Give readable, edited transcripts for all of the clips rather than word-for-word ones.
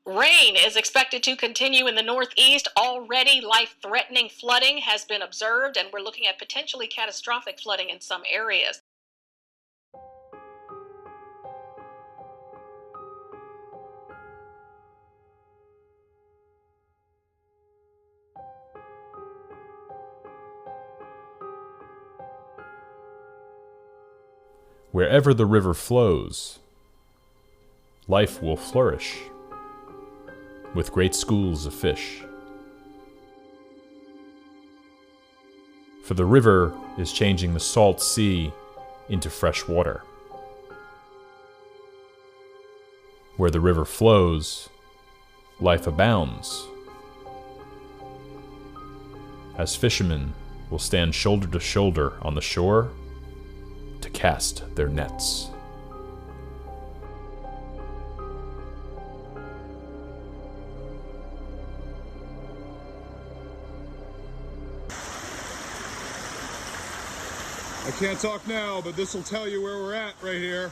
Rain is expected to continue in the northeast. Already life-threatening flooding has been observed, and we're looking at potentially catastrophic flooding in some areas. Wherever the river flows, life will flourish with great schools of fish. For the river is changing the salt sea into fresh water. Where the river flows, life abounds, as fishermen will stand shoulder to shoulder on the shore to cast their nets. I can't talk now, but this will tell you where we're at right here.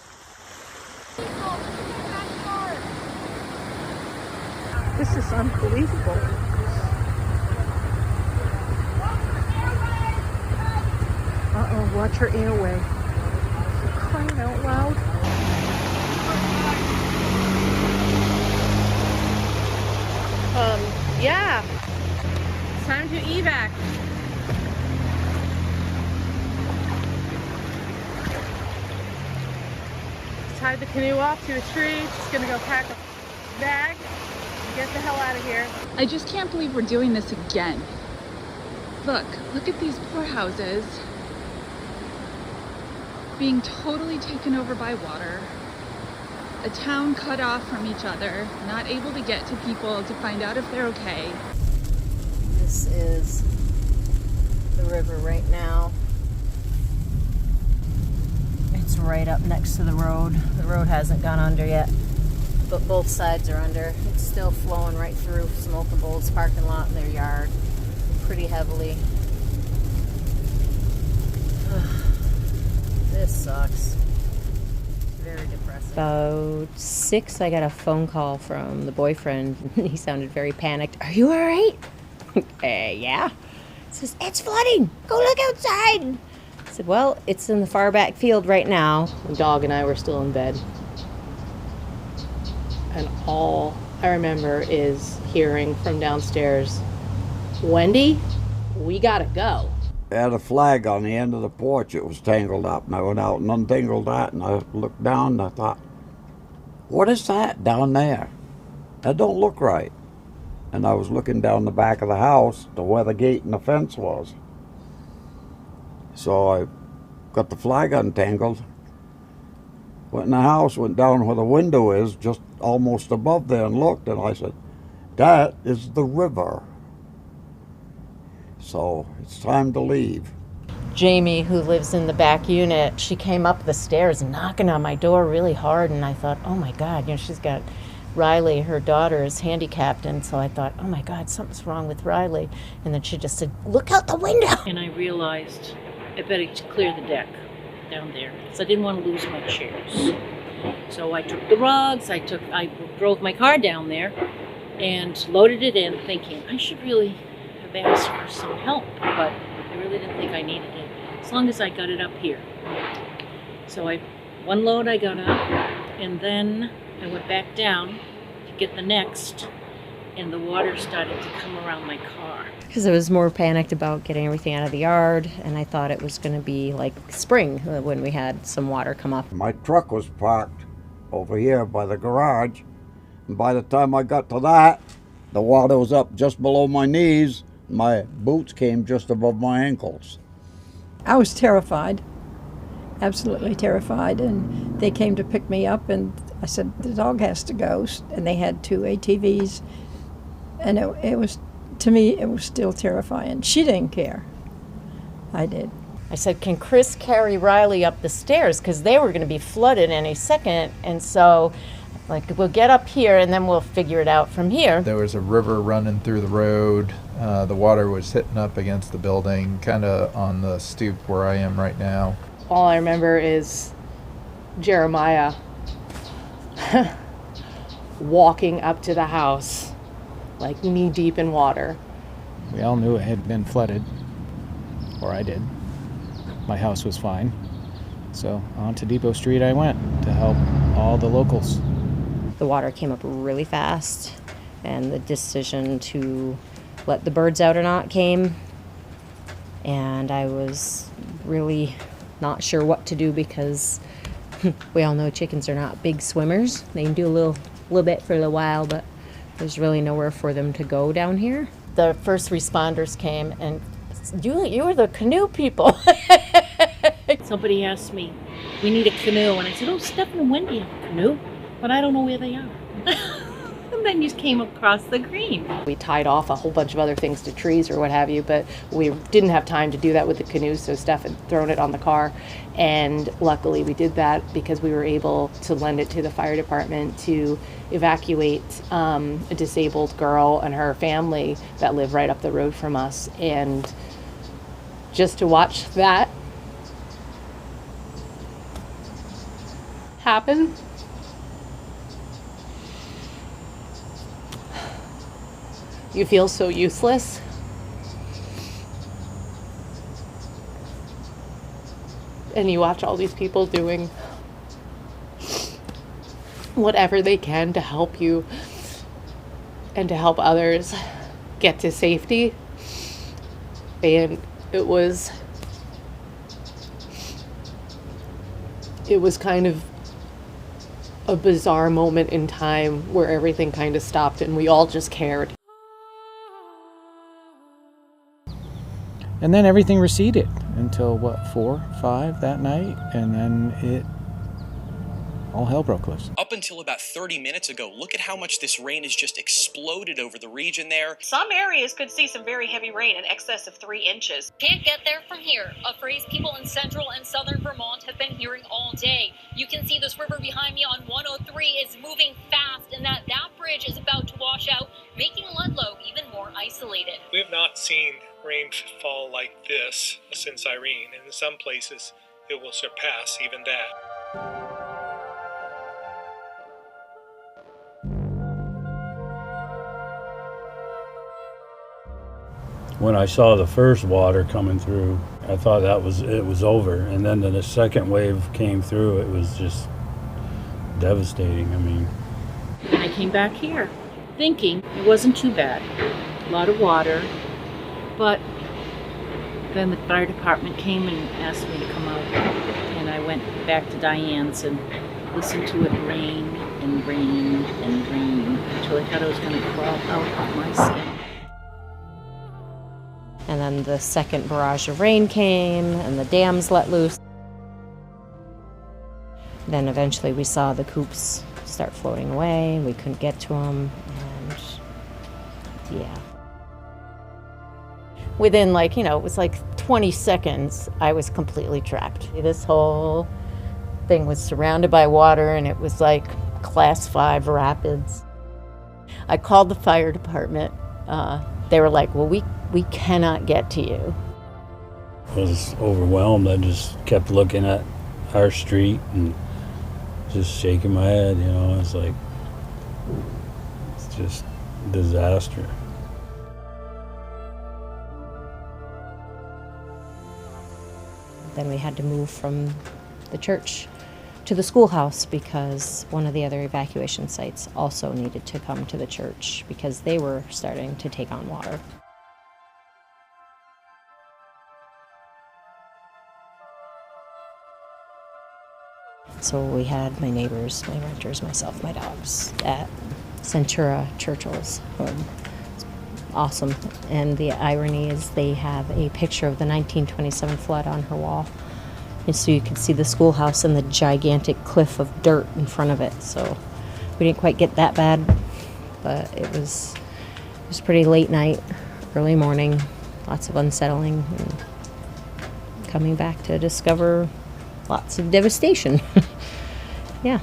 This is unbelievable. Uh-oh, watch her airway. Crying out loud. Yeah. It's time to evac. Tied the canoe off to a tree. Just gonna go pack a bag and get the hell out of here. I just can't believe we're doing this again. Look at these poor houses being totally taken over by water. A town cut off from each other, not able to get to people to find out if they're okay. This is the river right now. It's right up next to the road. The road hasn't gone under yet, but both sides are under. It's still flowing right through Smokable's parking lot in their yard pretty heavily. This sucks. Very depressing. About 6, I got a phone call from the boyfriend. He sounded very panicked. Are you all right? Yeah. He says, it's flooding. Go look outside. I said, well, it's in the far back field right now. The dog and I were still in bed. And all I remember is hearing from downstairs, Wendy, we gotta go. It had a flag on the end of the porch. It was tangled up, and I went out and untangled that, and I looked down and I thought, what is that down there? That don't look right. And I was looking down the back of the house to where the gate and the fence was. So I got the flag untangled, went in the house, went down where the window is, just almost above there, and looked, and I said, that is the river. So it's time to leave. Jamie, who lives in the back unit, she came up the stairs knocking on my door really hard, and I thought, oh my God, she's got Riley, her daughter, is handicapped, and so I thought, oh my God, something's wrong with Riley. And then she just said, look out the window. And I realized I better clear the deck down there, because I didn't want to lose my chairs. So I took the rugs, I drove my car down there and loaded it in, thinking I should really have asked for some help, but I really didn't think I needed it, as long as I got it up here. So one load I got up, and then I went back down to get the next, and the water started to come around my car. Because I was more panicked about getting everything out of the yard, and I thought it was going to be like spring when we had some water come up. My truck was parked over here by the garage, and by the time I got to that, the water was up just below my knees. My boots came just above my ankles. I was terrified, absolutely terrified, and they came to pick me up, and I said, the dog has to go, and they had 2 ATVs, and it was, to me, it was still terrifying. She didn't care. I did. I said, can Chris carry Riley up the stairs? Because they were going to be flooded any second, and so we'll get up here and then we'll figure it out from here. There was a river running through the road. The water was hitting up against the building, kind of on the stoop where I am right now. All I remember is Jeremiah walking up to the house, like knee deep in water. We all knew it had been flooded, or I did. My house was fine. So on to Depot Street I went to help all the locals. The water came up really fast, and the decision to let the birds out or not came. And I was really not sure what to do because we all know chickens are not big swimmers. They can do a little bit for a while, but there's really nowhere for them to go down here. The first responders came, and you were the canoe people. Somebody asked me, we need a canoe. And I said, oh, Stephen and Wendy have a canoe, but I don't know where they are. And then you came across the green. We tied off a whole bunch of other things to trees or what have you, but we didn't have time to do that with the canoe, so Steph had thrown it on the car. And luckily we did that because we were able to lend it to the fire department to evacuate a disabled girl and her family that live right up the road from us. And just to watch that happen, you feel so useless. And you watch all these people doing whatever they can to help you and to help others get to safety. And it was kind of a bizarre moment in time where everything kind of stopped and we all just cared. And then everything receded until, 4, 5 that night, and then all hell broke loose. Up until about 30 minutes ago, look at how much this rain has just exploded over the region there. Some areas could see some very heavy rain in excess of 3 inches. Can't get there from here, a phrase people in central and southern Vermont have been hearing all day. You can see this river behind me on 103 is moving fast, and that bridge is about to wash out, making Ludlow even more isolated. We have not seen rainfall like this since Irene, and in some places it will surpass even that. When I saw the first water coming through, I thought it was over. And then the second wave came through, it was just devastating. I mean. And I came back here thinking it wasn't too bad. A lot of water. But then the fire department came and asked me to come out. And I went back to Diane's and listened to it rain and rain and rain until I thought I was going to crawl out of my skin. And then the second barrage of rain came and the dams let loose. Then eventually we saw the coops start floating away. We couldn't get to them, and yeah. Within it was 20 seconds, I was completely trapped. This whole thing was surrounded by water, and it was like class 5 rapids. I called the fire department. They were like, well, we cannot get to you. I was overwhelmed. I just kept looking at our street and just shaking my head, It's like, it's just disaster. Then we had to move from the church to the schoolhouse because one of the other evacuation sites also needed to come to the church because they were starting to take on water. So we had my neighbors, my renters, myself, my dogs at Centura Churchill's home. It's awesome. And the irony is they have a picture of the 1927 flood on her wall. And so you could see the schoolhouse and the gigantic cliff of dirt in front of it. So we didn't quite get that bad, but it was pretty late night, early morning, lots of unsettling, and coming back to discover lots of devastation. Yeah.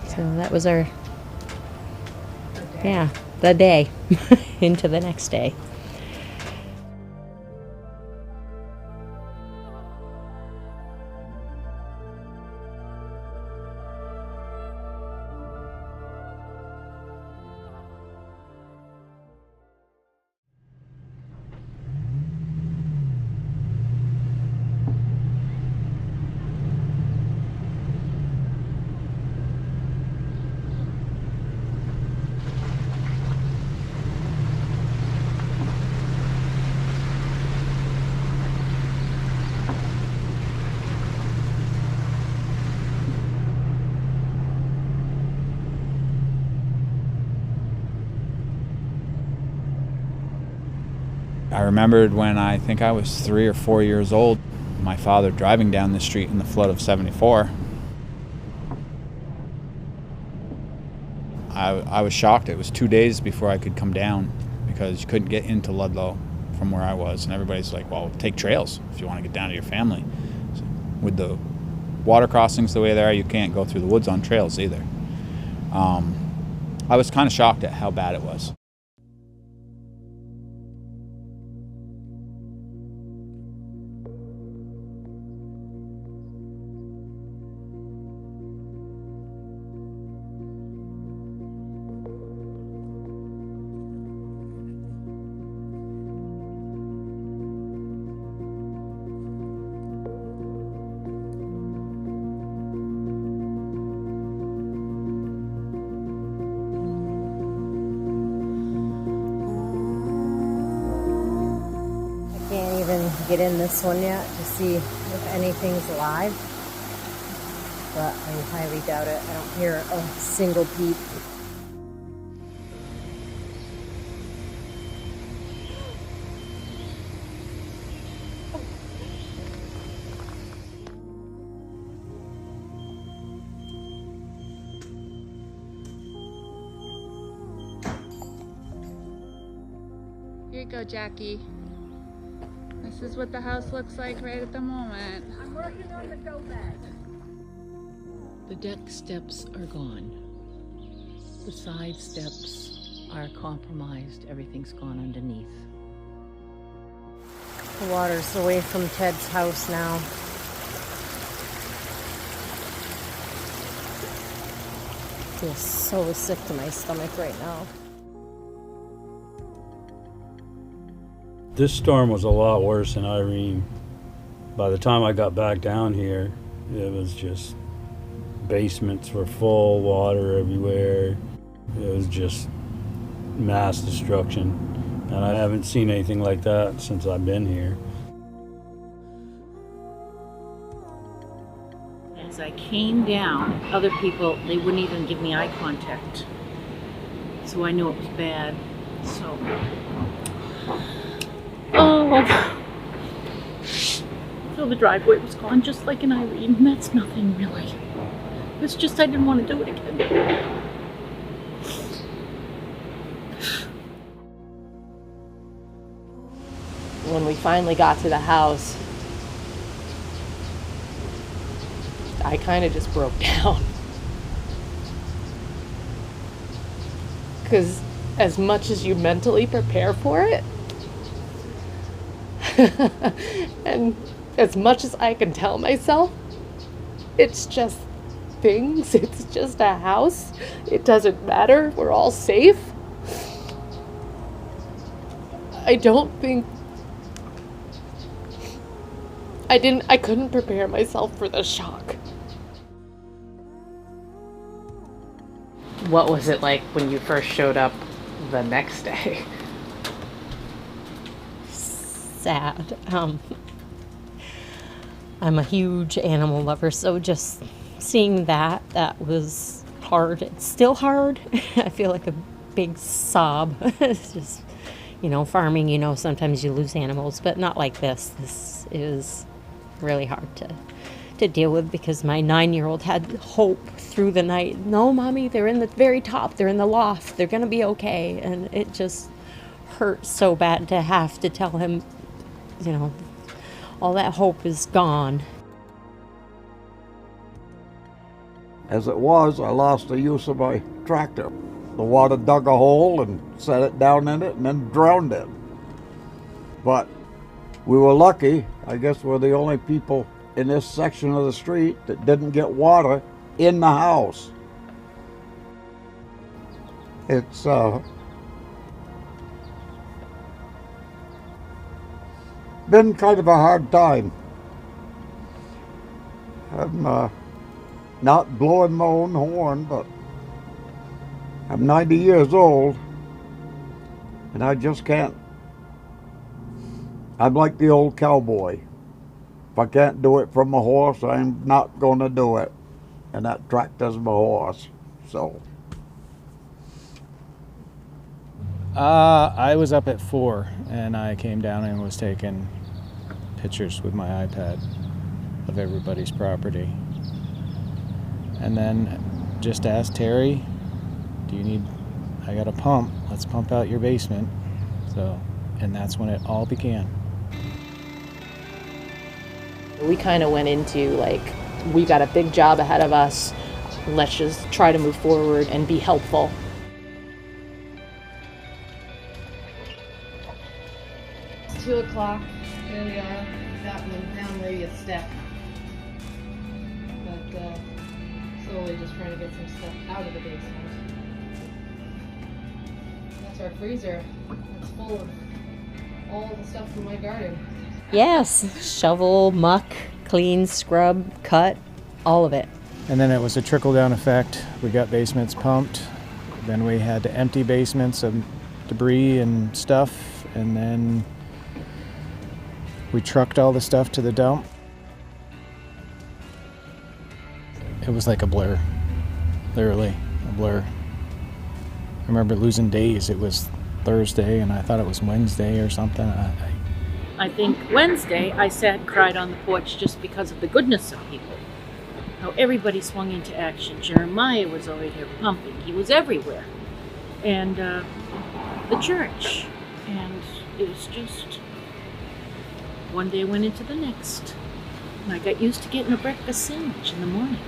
So that was the day into the next day. I remembered when I think I was 3 or 4 years old, my father driving down the street in the flood of '74. I was shocked. It was 2 days before I could come down because you couldn't get into Ludlow from where I was. And everybody's like, well, take trails if you want to get down to your family. So with the water crossings the way they are, you can't go through the woods on trails either. I was kind of shocked at how bad it was. Can't even get in this one yet to see if anything's alive, but I highly doubt it. I don't hear a single peep. Here you go, Jackie. This is what the house looks like right at the moment. I'm working on the go bag. The deck steps are gone. The side steps are compromised. Everything's gone underneath. The water's away from Ted's house now. I feel so sick to my stomach right now. This storm was a lot worse than Irene. By the time I got back down here, it was just basements were full, water everywhere. It was just mass destruction. And I haven't seen anything like that since I've been here. As I came down, other people, they wouldn't even give me eye contact. So I knew it was bad. So, so the driveway was gone just like in Irene, and that's nothing really. It's just I didn't want to do it again. When we finally got to the house, I kind of just broke down. Because as much as you mentally prepare for it, and as much as I can tell myself, it's just things, it's just a house, it doesn't matter, we're all safe. I don't think I couldn't prepare myself for the shock. What was it like when you first showed up the next day? Sad. I'm a huge animal lover, so just seeing that was hard. It's still hard. I feel like a big sob. It's just, farming, sometimes you lose animals, but not like this. This is really hard to deal with because my 9-year-old had hope through the night. No, Mommy, they're in the very top. They're in the loft. They're going to be okay. And it just hurt so bad to have to tell him, all that hope is gone. As it was, I lost the use of my tractor. The water dug a hole and set it down in it and then drowned it. But we were lucky. I guess we're the only people in this section of the street that didn't get water in the house. It's been kind of a hard time. I'm not blowing my own horn, but I'm 90 years old, and I just can't. I'm like the old cowboy. If I can't do it from a horse, I'm not going to do it. And that tractor's my horse, so. I was up at 4 and I came down and was taking pictures with my iPad of everybody's property. And then just asked Terry, I got a pump, let's pump out your basement. And that's when it all began. We kind of went into like, we got a big job ahead of us. Let's just try to move forward and be helpful. It's 2 o'clock. Here we are. Gotten down maybe a step. But slowly just trying to get some stuff out of the basement. That's our freezer. It's full of all the stuff from my garden. Yes, shovel, muck, clean, scrub, cut, all of it. And then it was a trickle-down effect. We got basements pumped. Then we had to empty basements of debris and stuff. And then we trucked all the stuff to the dump. It was like a blur, literally a blur. I remember losing days. It was Thursday and I thought it was Wednesday or something. I think Wednesday I sat and cried on the porch just because of the goodness of people. How everybody swung into action. Jeremiah was over here pumping. He was everywhere. And the church. And it was just one day went into the next. And I got used to getting a breakfast sandwich in the morning.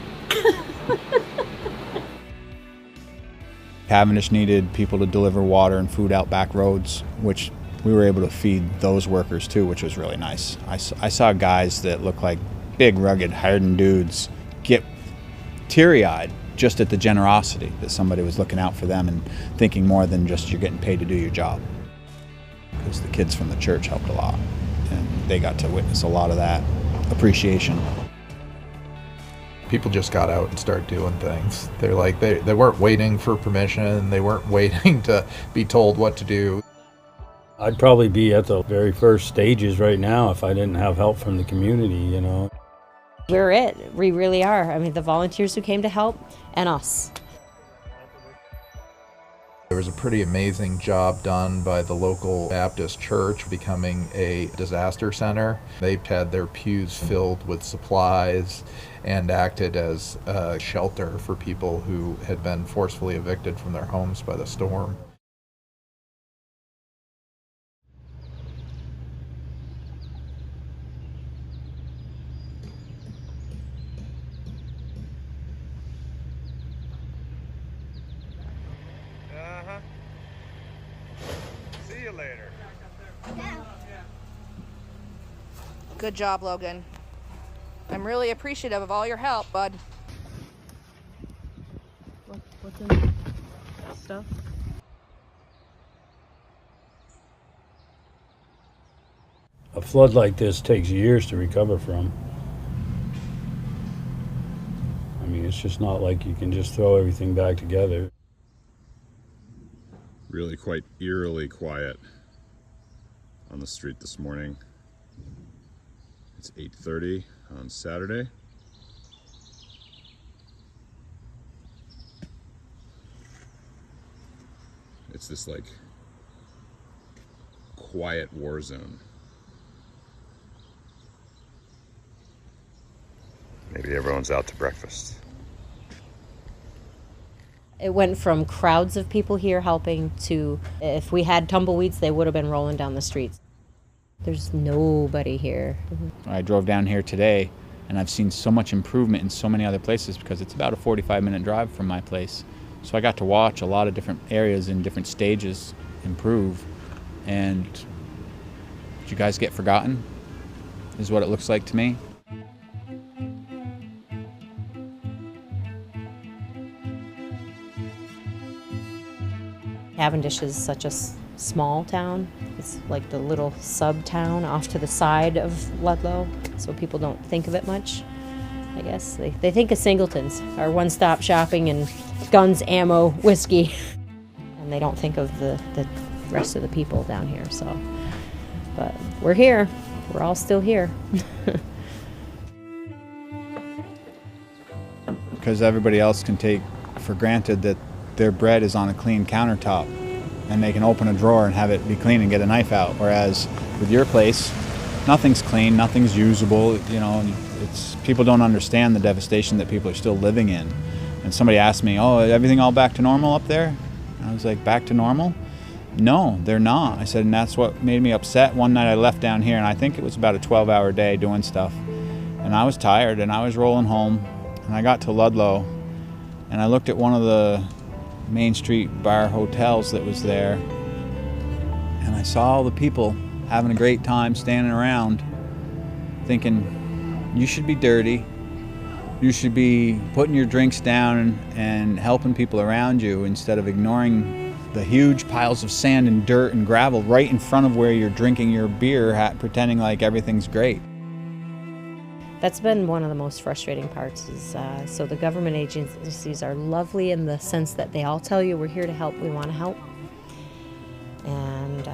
Cavendish needed people to deliver water and food out back roads, which we were able to feed those workers too, which was really nice. I saw guys that looked like big, rugged, hardened dudes get teary-eyed just at the generosity that somebody was looking out for them and thinking more than just you're getting paid to do your job. Because the kids from the church helped a lot, and they got to witness a lot of that appreciation. People just got out and started doing things. They're like, they weren't waiting for permission, they weren't waiting to be told what to do. I'd probably be at the very first stages right now if I didn't have help from the community, you know. We're it. We really are. I mean, the volunteers who came to help and us. There was a pretty amazing job done by the local Baptist church becoming a disaster center. They had their pews filled with supplies and acted as a shelter for people who had been forcefully evicted from their homes by the storm. See you later. Good job, Logan. I'm really appreciative of all your help, bud. What's in the stuff? A flood like this takes years to recover from. I mean, it's just not like you can just throw everything back together. Really quite eerily quiet on the street this morning. It's 8:30 on Saturday. It's this like quiet war zone. Maybe everyone's out to breakfast. It went from crowds of people here helping to, if we had tumbleweeds, they would have been rolling down the streets. There's nobody here. I drove down here today and I've seen so much improvement in so many other places because it's about a 45-minute drive from my place. So I got to watch a lot of different areas in different stages improve. And did you guys get forgotten? Is what it looks like to me. Cavendish is such a small town. It's like the little sub-town off to the side of Ludlow, so people don't think of it much, I guess. They think of Singleton's, our one-stop shopping and guns, ammo, whiskey, and they don't think of the rest of the people down here, so. But we're here. We're all still here. Because everybody else can take for granted that their bread is on a clean countertop and they can open a drawer and have it be clean and get a knife out. Whereas with your place, nothing's clean, nothing's usable. You know, it's people don't understand the devastation that people are still living in. And somebody asked me, "Oh, everything all back to normal up there?" And I was like, "Back to normal? No, they're not." I said, and that's what made me upset. One night I left down here, and I think it was about a 12-hour day doing stuff. And I was tired, and I was rolling home, and I got to Ludlow, and I looked at one of the Main Street bar hotels that was there, and I saw all the people having a great time standing around, thinking, you should be dirty. You should be putting your drinks down and helping people around you instead of ignoring the huge piles of sand and dirt and gravel right in front of where you're drinking your beer, pretending like everything's great. That's been one of the most frustrating parts. So the government agencies are lovely in the sense that they all tell you, we're here to help, we want to help. And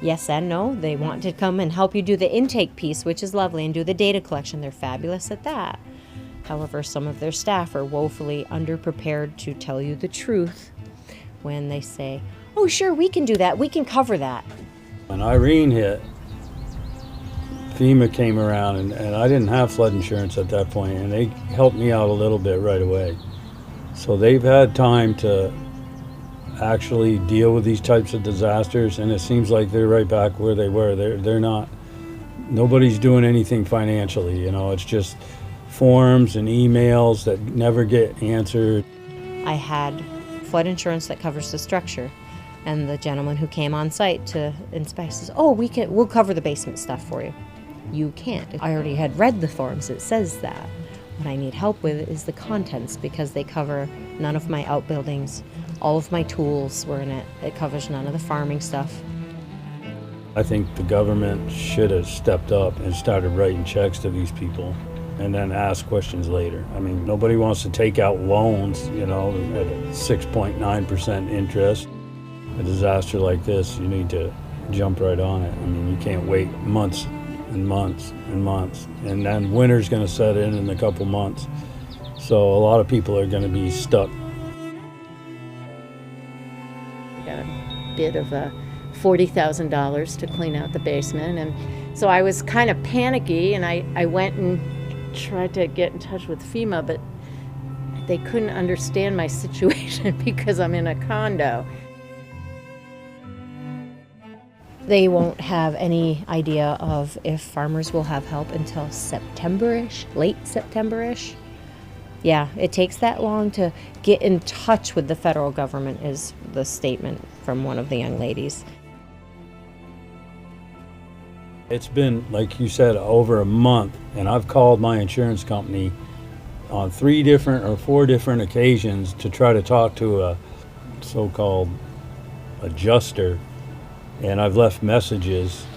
yes and no, they want to come and help you do the intake piece, which is lovely, and do the data collection. They're fabulous at that. However, some of their staff are woefully underprepared to tell you the truth when they say, oh sure, we can do that, we can cover that. When Irene hit, FEMA came around, and I didn't have flood insurance at that point, and they helped me out a little bit right away. So they've had time to actually deal with these types of disasters, and it seems like they're right back where they were. They're not, nobody's doing anything financially, you know, it's just forms and emails that never get answered. I had flood insurance that covers the structure, and the gentleman who came on site to inspect says, oh, we'll cover the basement stuff for you. You can't. I already had read the forms, it says that. What I need help with is the contents, because they cover none of my outbuildings. All of my tools were in it. It covers none of the farming stuff. I think the government should have stepped up and started writing checks to these people and then ask questions later. I mean, nobody wants to take out loans, you know, at a 6.9% interest. A disaster like this, you need to jump right on it. I mean, you can't wait months and months and months. And then winter's gonna set in a couple months. So a lot of people are gonna be stuck. Got a bid of $40,000 to clean out the basement, and so I was kind of panicky, and I went and tried to get in touch with FEMA, but they couldn't understand my situation because I'm in a condo. They won't have any idea of if farmers will have help until September-ish, late September-ish. Yeah, it takes that long to get in touch with the federal government, is the statement from one of the young ladies. It's been, like you said, over a month, and I've called my insurance company on 3 different or 4 different occasions to try to talk to a so-called adjuster, and I've left messages.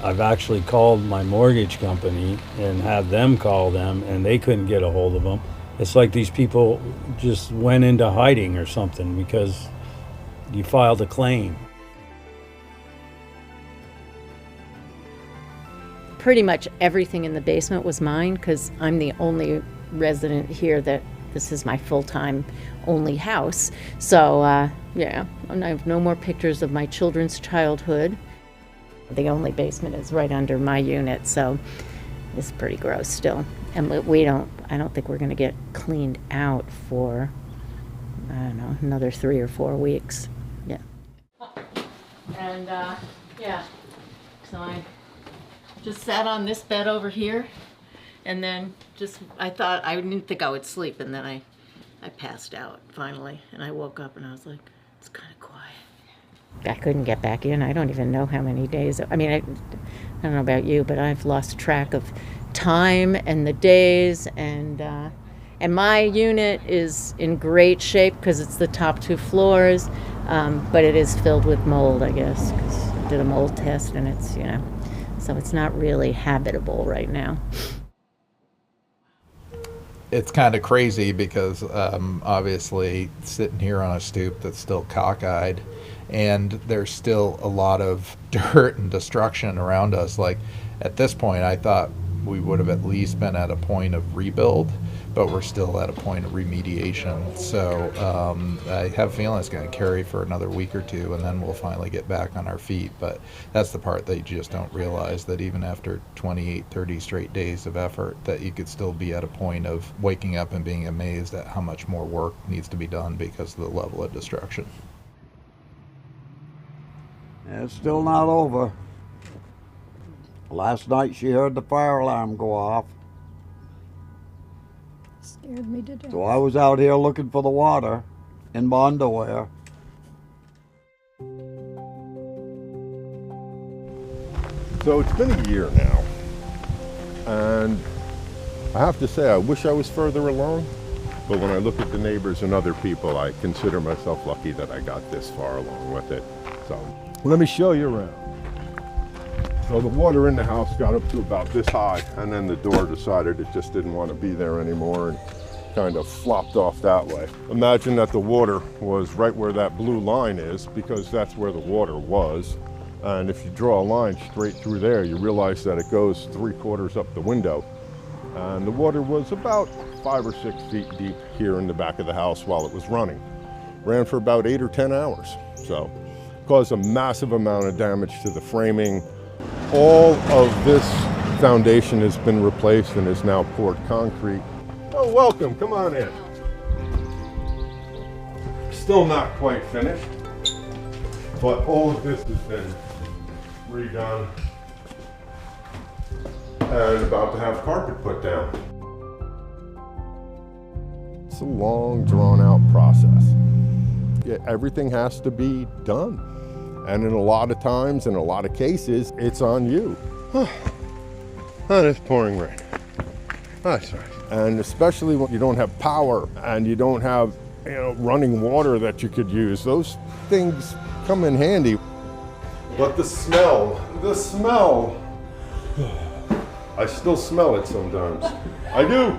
I've actually called my mortgage company and had them call them, and they couldn't get a hold of them. It's like these people just went into hiding or something because you filed a claim. Pretty much everything in the basement was mine because I'm the only resident here that this is my full-time only house. So yeah, and I have no more pictures of my children's childhood. The only basement is right under my unit, so it's pretty gross still. And I don't think we're gonna get cleaned out for, I don't know, another 3 or 4 weeks. Yeah. And yeah, so I just sat on this bed over here, and then I thought, I didn't think I would sleep, and then I passed out finally, and I woke up and I was like, it's kind of quiet. I couldn't get back in. I don't even know how many days. I mean, I don't know about you, but I've lost track of time and the days, and my unit is in great shape because it's the top 2 floors, but it is filled with mold, I guess, because I did a mold test, and it's, you know, so it's not really habitable right now. It's kind of crazy because obviously sitting here on a stoop that's still cockeyed, and there's still a lot of dirt and destruction around us. Like at this point, I thought we would have at least been at a point of rebuild, but we're still at a point of remediation. So I have a feeling it's going to carry for another week or two, and then we'll finally get back on our feet. But that's the part that you just don't realize, that even after 28, 30 straight days of effort, that you could still be at a point of waking up and being amazed at how much more work needs to be done because of the level of destruction. It's still not over. Last night she heard the fire alarm go off. Scared me to death. So I was out here looking for the water in my underwear. So it's been a year now, and I have to say I wish I was further along, but when I look at the neighbors and other people, I consider myself lucky that I got this far along with it. So let me show you around. So the water in the house got up to about this high, and then the door decided it just didn't want to be there anymore and kind of flopped off that way. Imagine that the water was right where that blue line is, because that's where the water was. And if you draw a line straight through there, you realize that it goes 3/4 up the window. And the water was about 5 or 6 feet deep here in the back of the house while it was running. Ran for about 8 or 10 hours. So caused a massive amount of damage to the framing. All of this foundation has been replaced and is now poured concrete. Oh, welcome, come on in. Still not quite finished, but all of this has been redone and about to have carpet put down. It's a long, drawn-out process. Yeah, everything has to be done. And in a lot of times, in a lot of cases, it's on you. Oh, it's pouring rain. That's right. And especially when you don't have power and you don't have, running water that you could use, those things come in handy. But the smell, I still smell it sometimes. I do.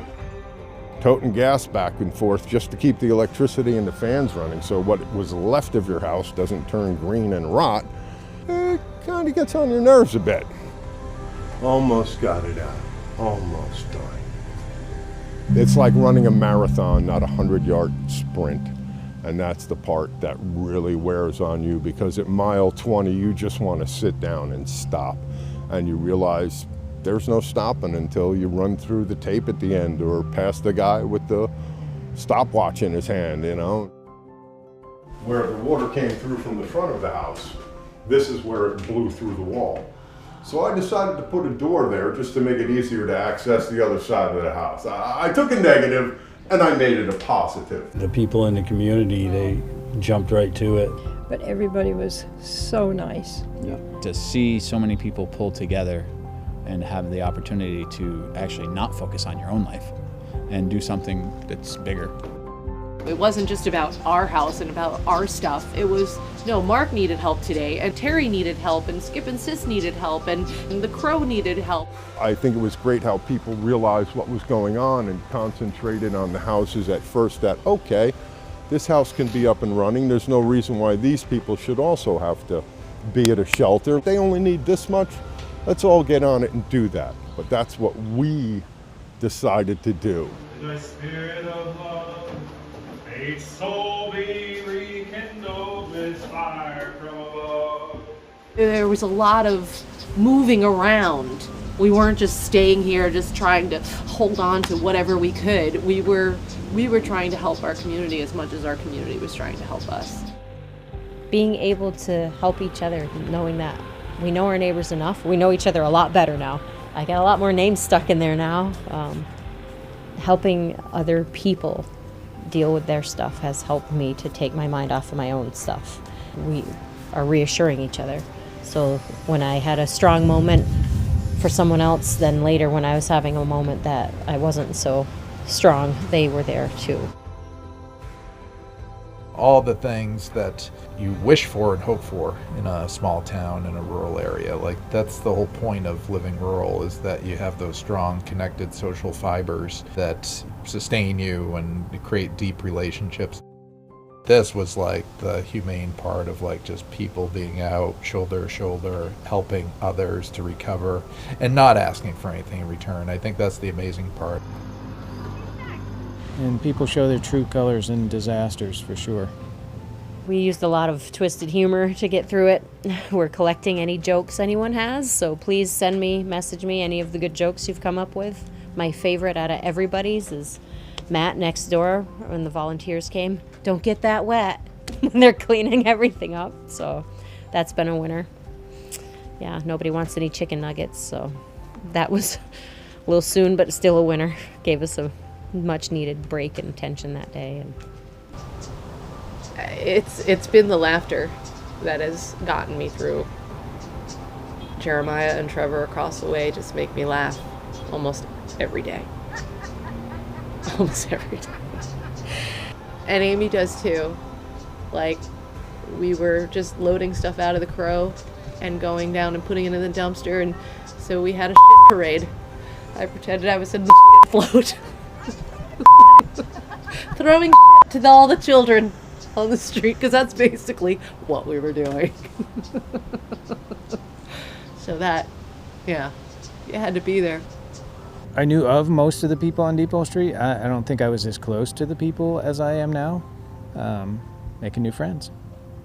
Toting gas back and forth just to keep the electricity and the fans running so what was left of your house doesn't turn green and rot. It kind of gets on your nerves a bit. Almost got it out. Almost done. It's like running a marathon, not a 100-yard sprint. And that's the part that really wears on you, because at mile 20, you just want to sit down and stop. And you realize there's no stopping until you run through the tape at the end or past the guy with the stopwatch in his hand, Where the water came through from the front of the house, this is where it blew through the wall. So I decided to put a door there just to make it easier to access the other side of the house. I took a negative and I made it a positive. The people in the community, they jumped right to it. But everybody was so nice. Yeah. To see so many people pull together and have the opportunity to actually not focus on your own life and do something that's bigger. It wasn't just about our house and about our stuff. It was, no, Mark needed help today, and Terry needed help, and Skip and Sis needed help, and the Crow needed help. I think it was great how people realized what was going on and concentrated on the houses at first, that, okay, this house can be up and running. There's no reason why these people should also have to be at a shelter. They only need this much. Let's all get on it and do that. But that's what we decided to do. The spirit of love, may soul be rekindled with fire from above. There was a lot of moving around. We weren't just staying here, just trying to hold on to whatever we could. We were trying to help our community as much as our community was trying to help us. Being able to help each other, knowing that we know our neighbors enough. We know each other a lot better now. I got a lot more names stuck in there now. Helping other people deal with their stuff has helped me to take my mind off of my own stuff. We are reassuring each other. So when I had a strong moment for someone else, then later when I was having a moment that I wasn't so strong, they were there too. All the things that you wish for and hope for in a small town, in a rural area. Like, that's the whole point of living rural, is that you have those strong connected social fibers that sustain you and create deep relationships. This was like the humane part of like just people being out shoulder to shoulder, helping others to recover and not asking for anything in return. I think that's the amazing part. and people show their true colors in disasters for sure. We used a lot of twisted humor to get through it. We're collecting any jokes anyone has, so please message me any of the good jokes you've come up with. My favorite out of everybody's is Matt next door when the volunteers came. Don't get that wet when they're cleaning everything up, so that's been a winner. Yeah, nobody wants any chicken nuggets, so that was a little soon, but still a winner. Gave us a much needed break in tension that day. And it's been the laughter that has gotten me through. Jeremiah and Trevor across the way just make me laugh almost every day. Almost every day. And Amy does too. Like, we were just loading stuff out of the Crow and going down and putting it in the dumpster, and so we had a shit parade. I pretended I was in the shit float. Throwing shit to all the children on the street, because that's basically what we were doing. So that, yeah, you had to be there. I knew of most of the people on Depot Street. I don't think I was as close to the people as I am now. Making new friends,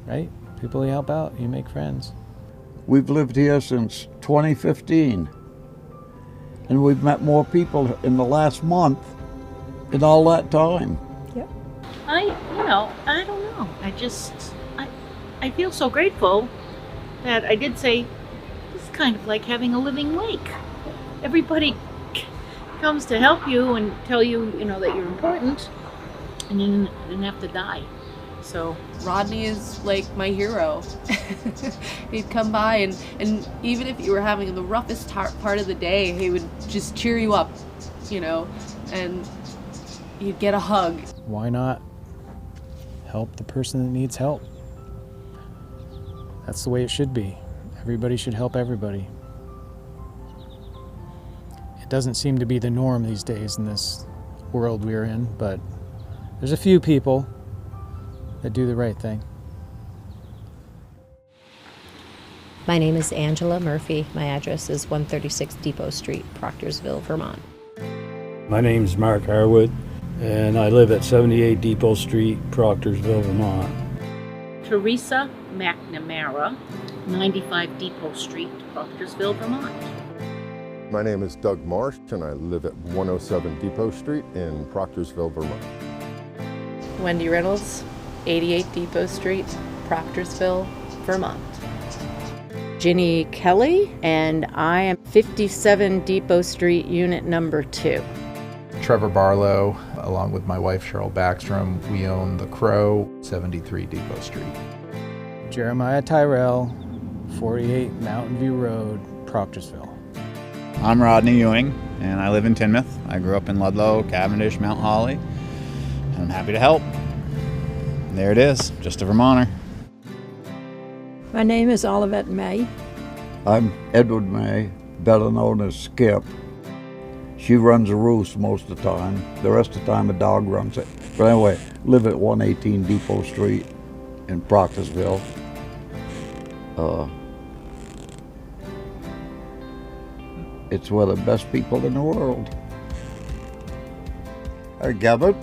right? People you help out, you make friends. We've lived here since 2015, and we've met more people in the last month in all that time. Yep. I don't know. I feel so grateful that I did say, it's kind of like having a living lake. Everybody comes to help you and tell you, that you're important, and you didn't have to die. So Rodney is like my hero. He'd come by and even if you were having the roughest part of the day, he would just cheer you up, and you'd get a hug. Why not help the person that needs help? That's the way it should be. Everybody should help everybody. It doesn't seem to be the norm these days in this world we're in, but there's a few people that do the right thing. my name is Angela Murphy. My address is 136 Depot Street, Proctorsville, Vermont. My name's Mark Harwood, and I live at 78 Depot Street, Proctorsville, Vermont. Teresa McNamara, 95 Depot Street, Proctorsville, Vermont. My name is Doug Marsh, and I live at 107 Depot Street in Proctorsville, Vermont. Wendy Reynolds, 88 Depot Street, Proctorsville, Vermont. Ginny Kelly, and I am 57 Depot Street, unit number 2. Trevor Barlow, along with my wife Cheryl Backstrom, we own The Crow, 73 Depot Street. Jeremiah Tyrell, 48 Mountain View Road, Proctorsville. I'm Rodney Ewing, and I live in Tinmouth. I grew up in Ludlow, Cavendish, Mount Holly, and I'm happy to help. There it is, just a Vermonter. My name is Olivette May. I'm Edward May, better known as Skip. She runs a roost most of the time. The rest of the time a dog runs it. But anyway, live at 118 Depot Street in Proctorsville. It's where the best people in the world. I gathered,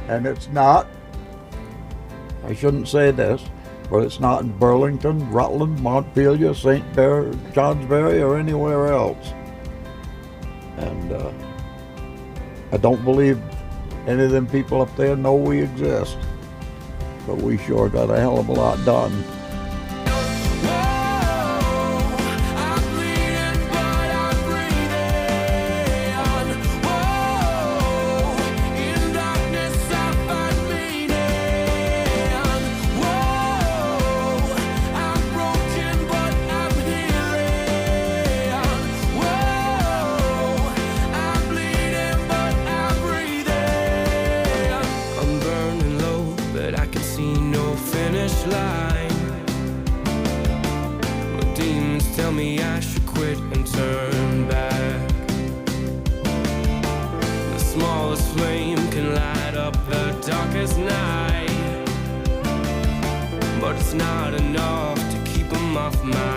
and it's not, I shouldn't say this, but it's not in Burlington, Rutland, Montpelier, St. Johnsbury, or anywhere else. And I don't believe any of them people up there know we exist. But we sure got a hell of a lot done. But it's not enough to keep them off my